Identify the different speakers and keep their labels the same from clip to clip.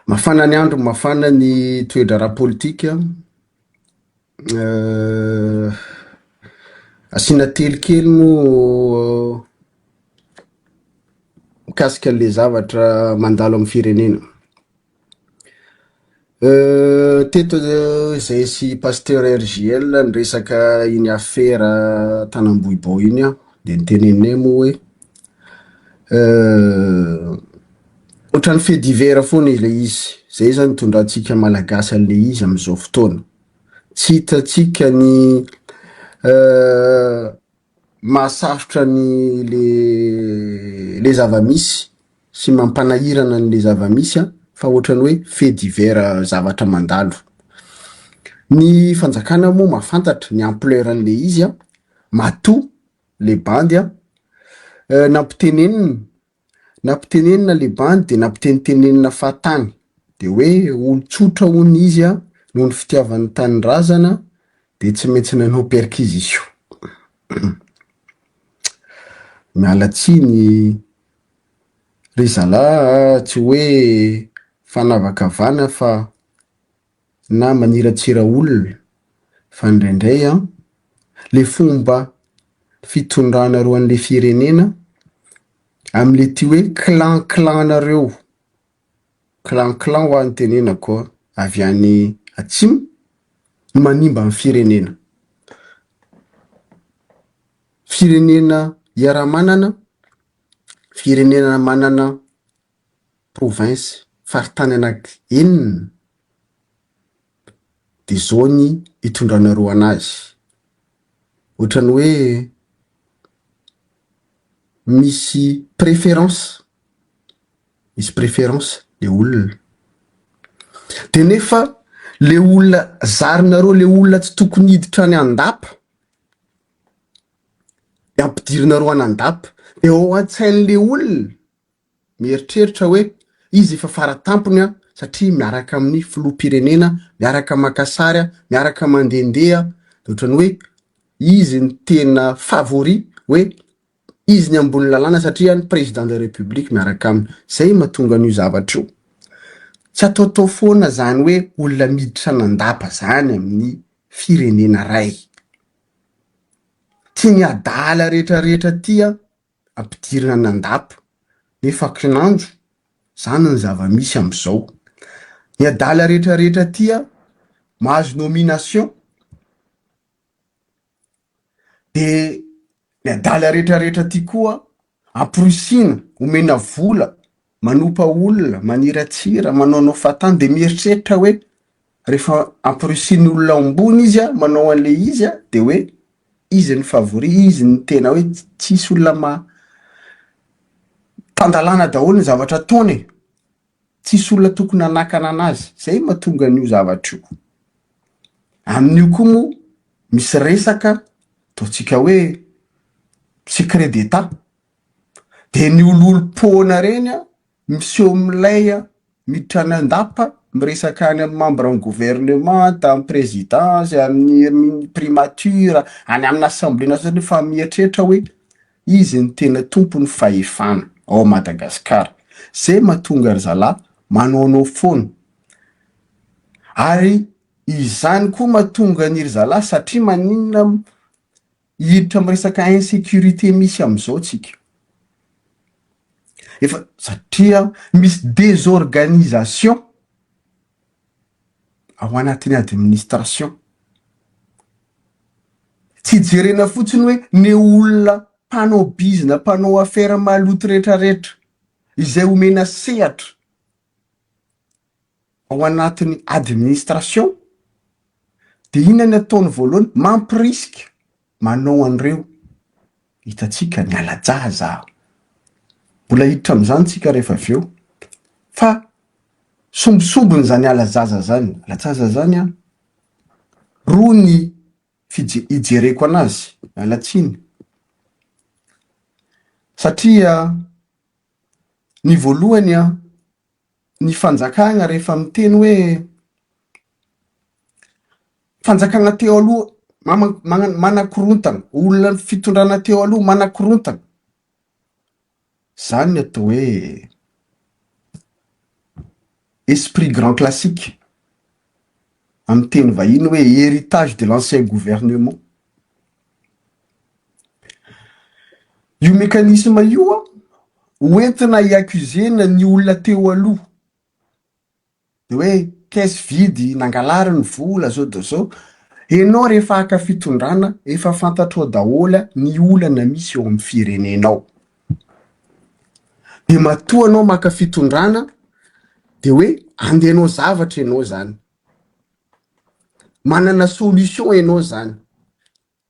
Speaker 1: Mafana ny andro, mafana ny toetra ara-politika. Asiana kelikely moa mikasika le zavatra mandalo amin'ny firenena. Teto zay sy pasteur RJL niresaka iny affaire Tanambohibo iny a, de niteneninay moa hoe ohatran'ny fait divers foana le izy. Zay zany tondratsika malagasy an'le izy am'izao fotoana. Tsy hitatsika ny mahasafotra ny le zava-misy sy mampanahirana ny le zava-misy fa ohatrany hoe fait divers zavatra mandalo. Ny fanjakana moa mafantatra ny ampleur an'le izy a, matoa le bandy a, nampitenenina le bandy de nampitenitenenina fahatany de hoe olo tsotra hono izy a noho ny fitiavan'ny tanindrazana de tsy maintsy nanao perquisition. Miala tsiny ry zalahy tsy hoe fanavakavana fa na maniratsira olona fa indraindray a le fomba fitondrana ro an'le firenena am'le ty hoe clan-nareo. Clan ho any tenenako avy any atsimo manimba amin'ny firenena. Firenena iara-manana, firenena manana province faritany anaky enina de zao ny itondranareo anazy. Ohatrany hoe misy préférence le olona. De nefa le olona zarinareo, le olona tsy tokony hiditra any andapa de ampidirinareo any andapa de ao an-tsain'le olona mieritreritra hoe izy efa faratampony a satria miaraka amin'ny filoham-pirenena, miaraka maka sary, miaraka mandendeha, de ohatrany hoe izy ny tena favori, hoe izy ny ambony lalàna satria ny président de la république miaraka aminy. Zay mahatonga an'io zavatra io. Tsy ataotao foana zany hoe olona miditra an'andapa zany amin'ny firenena ray. Tsy ny adala rehetrarehetra tia ampidirina an'andapa. Nefa kinanjo zany ny zava-misy am'izao. Ny adala rehetrarehetra tia mahazo nomination de ny adala rehetrarehetra ty koa amporosina, omena vola, manopa olona, maniratsira, manaonao fatany de mieritreritra hoe rehefa amporosiny olona ambony izy a, manao an'le izy a, de hoe izy ny favori, izy ny tena hoe tsisy olona tandalana daholo ny zavatra ataony. Tsisy olona tokony hanakana anazy. Zay mahatonga an'io zavatra io. Amin'io koa moa misy resaka ataotsika hoe secret d'état. De ny olom-pôna reny a miseho milay a miditra any andapa miresaka any amin'ny membre ny gouvernement, amin'ny présidence, amin'ny primature, any amin'ny assemblée nationale fa mieritreritra hoe izy ny tena tompony fahefana ao Madagasikara. Zay mahatonga ry zalahy manaonao foana. Ary izany koa mahatonga ny ry zalahy satria maninona hiditra miresaka insécurité misy am'izao tsika. Efa satria misy désorganisation ao anatin'ny administration. Tsy jerena fotsiny hoe ny olona mpanao bizina, mpanao affaire maloto rehetrarehetra izay omena sehatra ao anatin'ny administration de inona ny ataony voalohany? Mampirisika manao an'ireo hitatsika ny alajaza. Mbola hiditra am'izany tsika rehefa avy eo fa sombosombony zany alajaza zany. Alajaza zany a roa ny ijereko anazy, alatsiny. Satria ny voalohany a ny fanjakagna rehefa miteny hoe fanjakagna teo aloha manakorontana, olona fitondrana teo aloha manakorontana. Zany ny atao hoe esprit grand classique amin'ny teny vahiny hoe héritage de l'ancien gouvernement. Io mécanisme io hoentina hiaccusena ny olona teo aloha de hoe caisse vide nangalary ny vola zao de zao. Enao rehefa haka fitondrana efa fantatrao dahola ny olana misy eo amin'ny firenenao. De matoa anao maka fitondrana de hoe andehanao zavatra enao zany. Manana solution enao zany.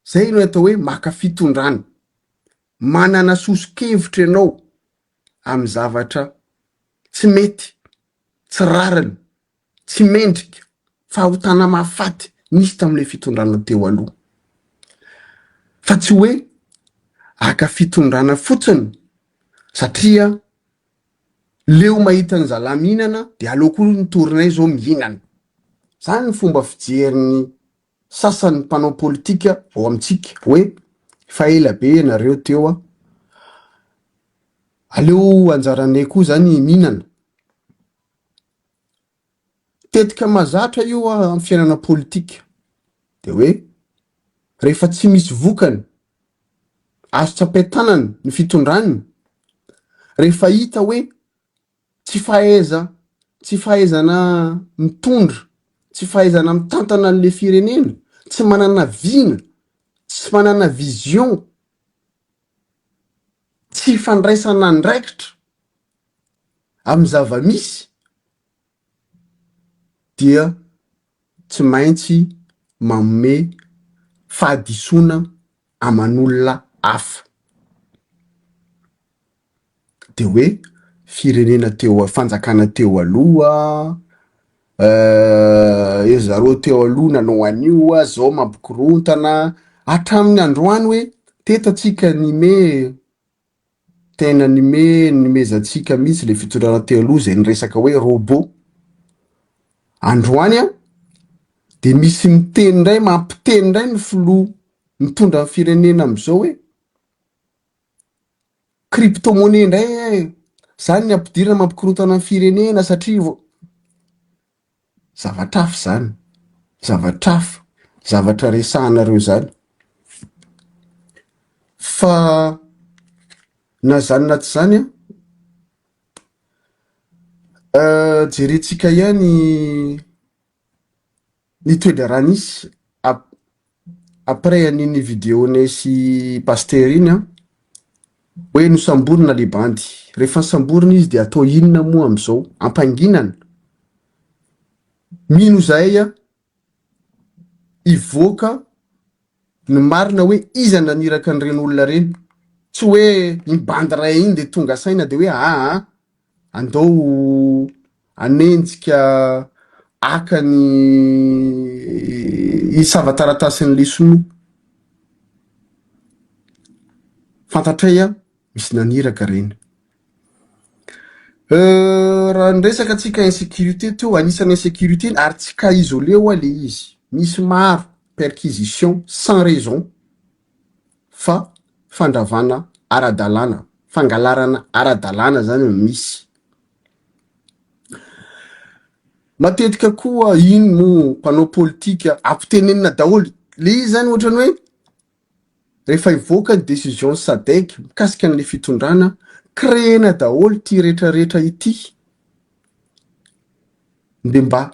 Speaker 1: Zay no atao hoe maka fitondrana. Manana soso-kevitra enao amin'ny zavatra tsy mety, tsy rariny, tsy mendrika, fahotana mahafaty nisy tam'le fitondrana teo aloha. Fa tsy hoe aka fitondrana fotsiny satria leo mahita ny zala mihinana de aleoko ny torinay zao mihinana. Zany ny fomba fijerin'ny sasan'ny mpanao politika ao amintsika hoe fa ela be ianareo teo aleo anjaranay koa zany mihinana. Tetika mazatra io amin'ny fiainana politika de hoe rehefa tsy misy vokany azo tsapain-tanany ny fitondraniny, rehefa hita hoe tsy fahaizana mitondra, tsy fahaizana mitantana an'le firenena, tsy manana vina, tsy manana vision, tsy fandraisana andraikitra amin'ny zava-misy dia tsy maintsy manome fahadisoana aman'olona hafa. De hoe firenena teo fanjakana teo aloha zareo teo aloha nanao anio zao mampikorontana hatramin'ny androany hoe tetatsika tena nimezantsika mihitsy le fitondrana teo aloha zay niresaka hoe robot. Androany de misy miteny ndray mampiteny ndray ny filoha mitondra ny firenena am'izao hoe crypto-monnaie ndray zany ny ampidirana mampikorontana ny firenena satria zavatr'afo zany, zavatr'afo, zavatra resahanareo zany. Fa na zany na tsy zany jerentsika ihany ny toedra raha nisy après an'iny vidéonay sy pasteur iny hoe nosamborina le bandy. Rehefa samborina izy de atao inona moa am'izao? Ampanginana. Mino zahay ivoaka ny marina hoe iza naniraka an'ireny olona reny. Tsy hoe ny bandy ray iny de tonga saina de hoe andao anenjika aka ny savataratasin'ny lesinoa. Fantatray misy naniraka reny. Raha nresaka atsika insécurité teo, anisany insécurité ary tsy ka isolé le izy. Misy maro perquisition sans raison fa fandravana ara-dalàna, fangalarana ara-dalàna zany misy. Matetika koa iny mo mpanao politika ampitenenina daholo le izy zany ohatrany hoe rehefa ivoaka ny décision SADC mikasika an'le fitondrana créena daholo ty rehetrarehetra ity de mba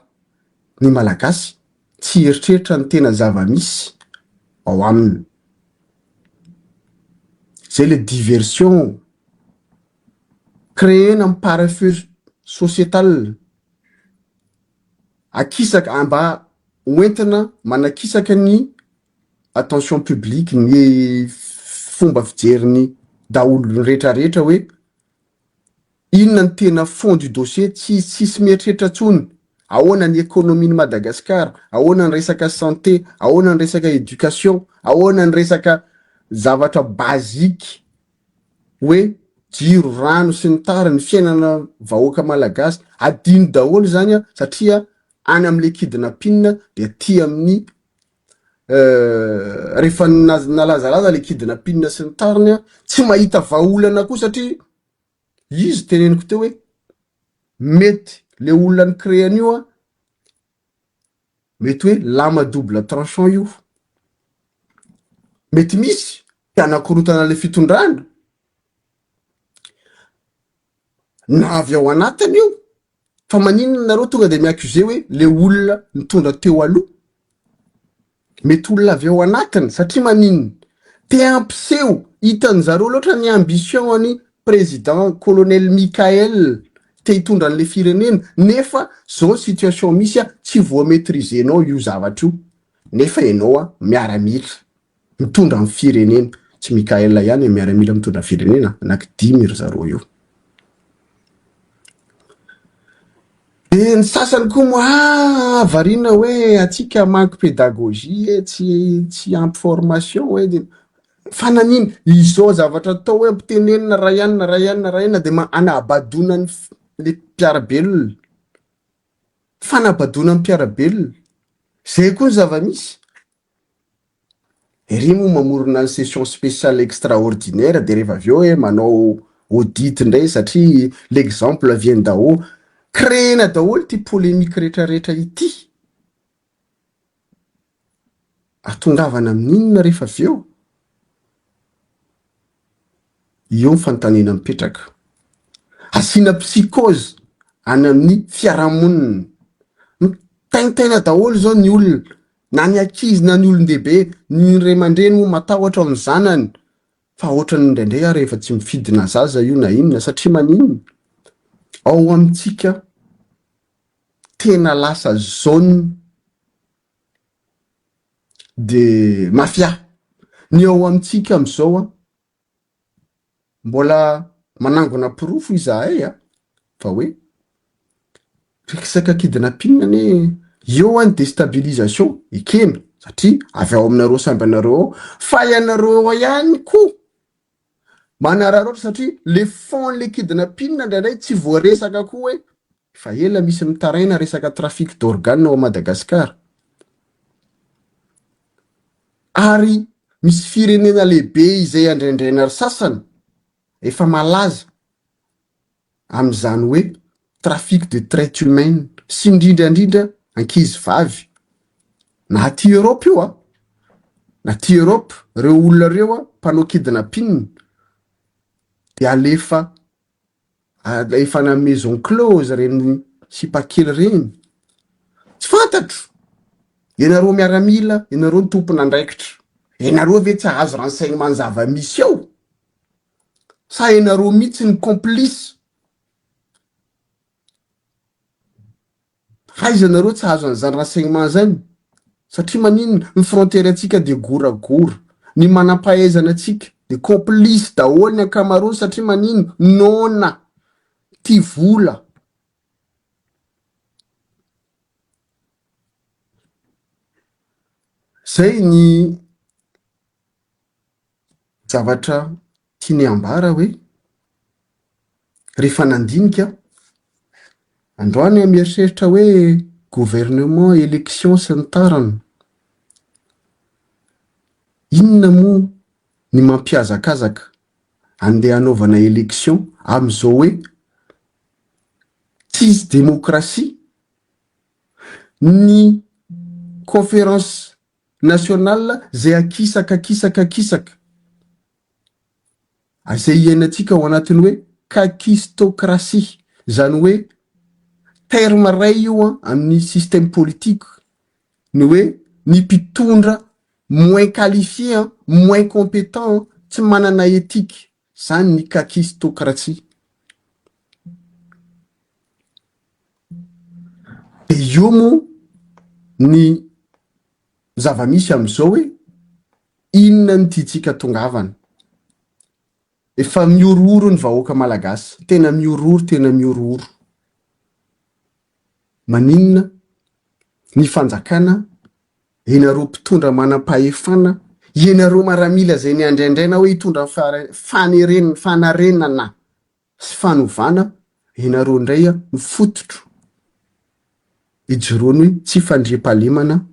Speaker 1: ny malagasy tsy eritreritra ny tena zava-misy ao aminy. Zay le diversion créena amin'ny parafeu sociétal akisaka mba hoentina manakisaka ny attention publique, ny fomba fijeriny daholo rehetrarehetra hoe inona ny tena fond du dossier. Tsisy mieritreritra tsony. Ahoana ny économie Madagascar, ahoana ny resaka santé, ahoana ny resaka éducation, ahoana ny resaka zavatra basique hoe jiro, rano sy ny tariny fiainana vahoaka malagasy adino daholo zany satria any am'le kidnapping de ty amin'ny rehefa nalazalaza le kidnapping sy ny tariny tsy mahita vahaolana koa satria izy teneniko teo hoe mety le olona ny créany io a mety hoe lama double tranchant io, mety misy tianakorotana le fitondrana na avy ao anatiny io, fa maninona nareo tonga de miakuze hoe le olona mitondra teo aloha, mety olona avy ao anatiny satria maninona te ampiseho hitan'ny zareo loatra ny ambition any président colonel Mikael te hitondra an'le firenena, nefa zao situation misy a tsy voa maîtrisenao io zavatra io, nefa enao a miaramila mitondra amin'ny firenena. Tsy Mikael ihany miaramila mitondra firenena, anaky 5 ry zareo io. De ny sasany koa moa varina hoe atsika manque pédagogie tsy ampy formation hoe fa nanino izao zavatra atao hoe ampitenenina rayanina de anabadona le mpiarabelona, fanabadona mpiarabelona zay koa ny zava-misy. Ery moa mamorona ny session spéciale extraordinaire de rehefa avy eo hoe manao audit ndray satria l'exemple vient d'en haut, créena daholo ty polémique rehetrarehetra ity, atongavana amin'inona rehefa avy eo? Io nyfantanina mipetraka, asina psychose any amin'ny fiarahamonina, mitaintaina daholo zao ny olona, na ny ankizy na ny olon-dehibe, ny ray aman-dreny moa matahotra amin'ny zanany, fa ohatrany indraindray ary efa tsy mifidina zaza io na inona satria maninona ao amintsika tena lasa zone de mafia. Ny ao amintsika am'izao a mbola manangona pirofo izahay a fa hoe resaka kidnapping ane eo any déstabilisation ekena satria avy ao aminareo samby anareo ao, fa ianareo ao ihany koa manararoatra satria le fond le kidnapping ndraindray tsy voaresaka koa hoe fa ela misy mitaraina resaka trafic d'organe ao Madagasikara. Ary misy firenena lehibe izay andraindraina ry sasany efa malaza am'izany hoe trafic de traite humaine sy indrindrandrindra ankizy vavy na ty Europe io a, na ty Europe reo olona reo a mpanao kidnapping de alefa na maison close reny sipakely reny, tsy fantatro ianareo miaramila, ianareo ny tompona andraikitra, ianareo ve tsy ahazo renseignement zava-misy eo sa ianareo mihitsy ny complice? Haizanareo tsy ahazo an'izany renseignement zany satria maninona ny frontière atsika de goragora, ny manam-pahaizana atsika de complice daholo ny ankamaroany satria maninona nona ty vola. Zay ny zavatra tiany ambara hoe rehefa nandinika androany mieritreritra hoe gouvernement élection sy ny tarany, inona moa ny mampiazakazaka andeha hanaovana élection am'izao hoe tsisy démocratie? Ny conférence nationale zay akisaka zay iainantsika ao anatiny hoe kakistocratie, zany hoe terme ray io amin'ny système politique, ny hoe ny mpitondra moins qualifié, moins compétent, tsy manana éthique, zany ny kakistocratie. De io moa ny zava-misy am'izao hoe inona ny tiantsika tongavana. Efa miorooro ny vahoaka malagasy, tena miorooro. Maninona ny fanjakana, ianareo mpitondra manam-pahefana, ianareo maramila zay ny andraindraina hoe hitondra fanarenana sy fanovana, ianareo indray a mifototro ijoroany hoe tsy fandriam-pahalemana,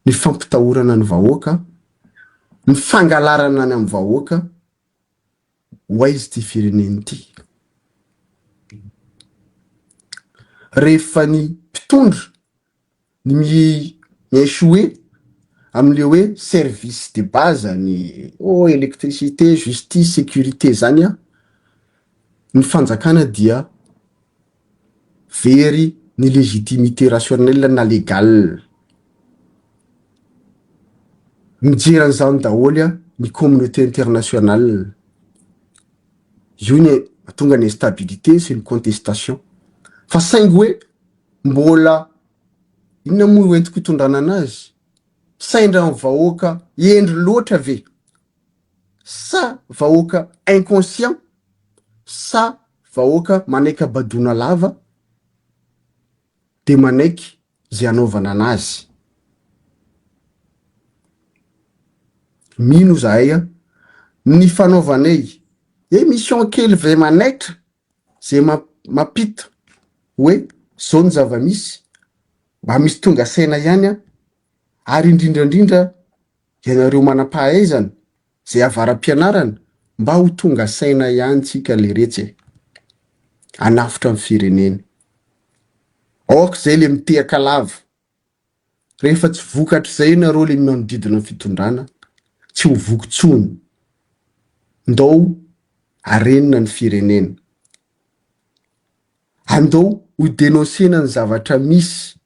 Speaker 1: ny fampitahorana ny vahoaka, ny fangalarana ny amin'ny vahoaka, ho aizy ty fireneny ty. rehefa ny mpitondra ny échoué am'le hoe service de base ny électricité, justice, sécurité zany ny fanjakana dia very ny légitimité rationnelle na légal. Mijeran'izany daholo ny communauté internationale. Io ny mahatonga ny instabilité sy ny contestation. Fa saingy hoe mbola inona moa entiko hitondrana anazy? Saindra ny vahoaka endry loatra ve? Sa vahoaka inconscient? Sa vahoaka manaiky badona lava de manaiky zay anaovana anazy? Mino zahay ny fanaovanay émission kely ve manaitra zay mapita hoe zao ny zava-misy mba misy tonga saina ihany ary indrindrandrindra ianareo manam-pahaizana zay avaram-pianarana mba ho tonga saina ihany tsika le retsy anafitra amin'ny firenena. Aoka zay le mitehaka lava rehefa tsy vokatra zay nareo le manodidina ny fitondrana tsy ho vokontsony ndao arenina ny firenena. Andao ho denonsena ny zavatra misy.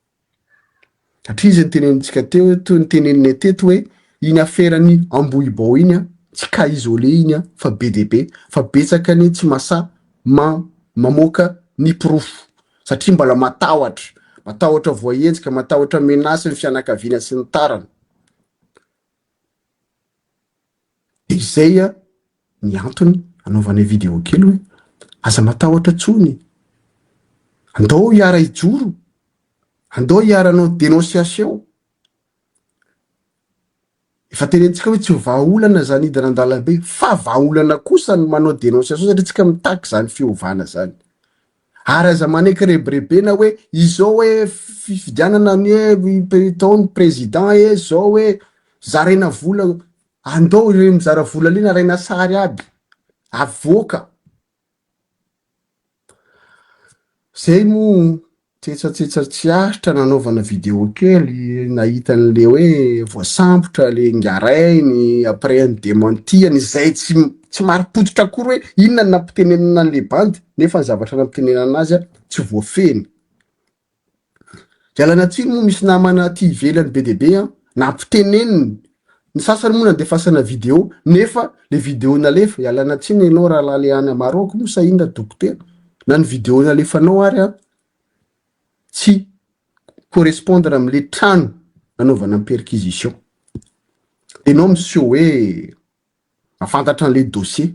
Speaker 1: Satria izy nitenenitsika teo to nitenenina teto hoe iny aferany Ambohibao iny tsy ka isolé iny fa be de be fa betsaka ny tsy masa mamoaka ny profo satria mbala matahotra voahenjika, matahotra menasy ny fianakaviana sy ny tarana. Izay ny antony anaovana vidéo kely hoe aza matahotra tsony. Andao hiara ijoro, andao hiaranao dénonciation. Efa tenentsika hoe tsy vahaolana zany hidana an-dalambe fa vahaolana kosa ny manao dénonciation satria tsika mitaky zany fiovana zany. Ary aza manaiky rebirebena hoe izao hoe fifidianana ny taony président zao hoe zaraina vola. Andao ireo mizara vola lena araina sary aby avoaka. Zay mo tsetsatetsa tsy aritra nanaovana vidéo kely nahita an'le hoe voasambotra le ngarainy après ny démentiany zay tsy maripototra akory hoe inona nampitenenana an'le bandy nefa ny zavatra nampitenenana azy tsy voafeny. Ialana tsiny moa misy namana ty ivelany be de be nampiteneniny. Ny sasany moa nandefasana vidéo nefa le vidéo nalefa ialana tsiny ianao raha laly any Maroc moa sa inona dokotera na ny vidéo nalefanao ary tsy correspondre am'le trano nanaovana ny perquisition. Enao monsieur hoe afantatra an'le dossier